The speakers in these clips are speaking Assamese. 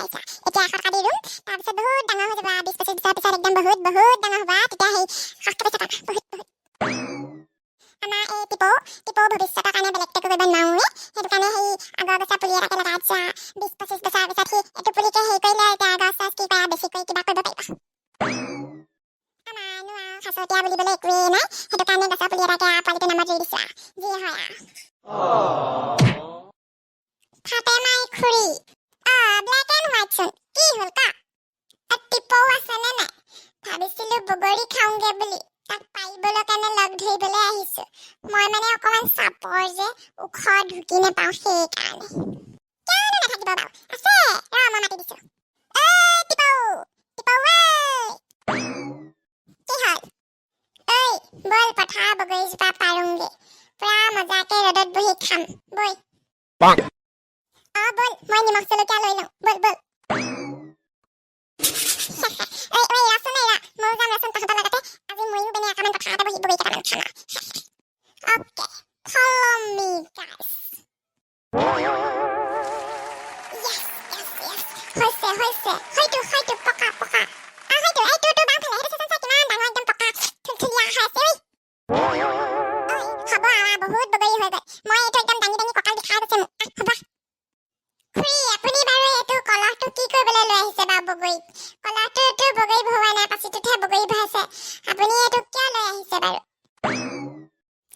আহিছা এতিয়া 100 টকা দি দিম তাৰপিছত বহুত ডাঙৰ হৈ যাব 20-25 বছৰ পিছত একদম বহুত বহুত ডাঙৰ হ'ব তেতিয়া সেই 100 পইচা পাম বহুত বহুত আমাৰ এই টিপো ভৱিষ্যতৰ কাৰণে বেলেগকে কৰিব নোৱাৰোৱে সেইটো কাৰণে সেই আগৰ গছৰ পুলি এটাকে লগাই দিছা 20-25 বছৰ পিছত সেই এইটো পুলিকে হেৰি কৰিলে এতিয়া গছ কি কৰা বেছি কৰি কিবা কৰিব পাৰিবা আমাৰনো আৰু খাচতীয়া বুলিবলৈ একোৱেই নাই সেইটো কাৰণে গছৰ পুলি এটাকে পোৱালিটোৰ নামত ৰুই দিছো যি হয় ফাটে মাই খুৰী ব্লেক এণ্ড হোৱাইট চোন কি হ'ল কা টিপো আছে নে নাই ভাবিছিলো বগৰী খাওঁগে বুলি তাক পাৰিবলৈ কাৰণে লগ ধৰিবলৈ আহিছো মই মানে অকমান চাপৰ যে ওখ ঢুকি নেপাওঁ সেইকাৰণে কিয়নো নাথাকিব বাৰু আছে মই মাতি দিছো টিপো কি হ'ল বল পথাৰ বগৰীজোপা পাৰোংগে পুৰা মজাকে ৰ'দত বহি খাম বই বল মই নিমখ জলকীয়া লৈ লওঁ বল ৰাচোন ময়ো যাম ৰাচোন তহঁতৰ লগতে আজি ময়ো বেনে অকণমান পথাৰতে বহি বগৰী কেইটামান খাম অ'কে follow me guys হৈছে হয়তো পকা হয়তো এইটো বাওঁফালে সেইটো চাচোন কিমান ডাঙৰ একদম পকা থুলথুলীয়া হৈ আছে হ'ব বহুত বগৰী হৈ গ'ল মই এইটো একদম দাঙি কঁকাল বিষাই গৈছে মোক হ'ব খুৰী আপুনি বাৰু এইটো কলহটো কি কৰিবলৈ লৈ আহিছে বাৰু বগৰীত কলহটোতো বগৰী ভৰোৱা নাই পাচিটোতহে বগৰী ভৰাইছে আপুনি এইটো কিয় লৈ আহিছে বাৰু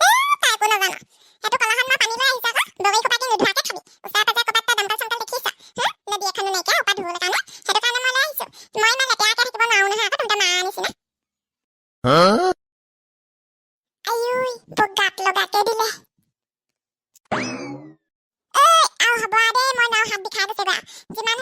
তাই একো নাজানো সেইটো কলহত মই পানী লৈ আহিছে আকৌ বগৰী সোপাকে নোধোৱাকে খাবি ওচৰে পাজৰে ক'ৰবাত তই দমকল চমকল দেখিছ নদী এখনো নাইকিয়া ওপৰত ধুবলৈ কাৰণে সেইটো কাৰণে মই লৈ আহিছো মই ইমান লেতেৰাকে থাকিব নোৱাৰো নহয় আকৌ তহঁতৰ মাৰ নিচিনা আয়ুই বগাত লগাকে দিলে আৰু হ'ব দেই মই নাও হাত বিষাই গৈছে বা যিমান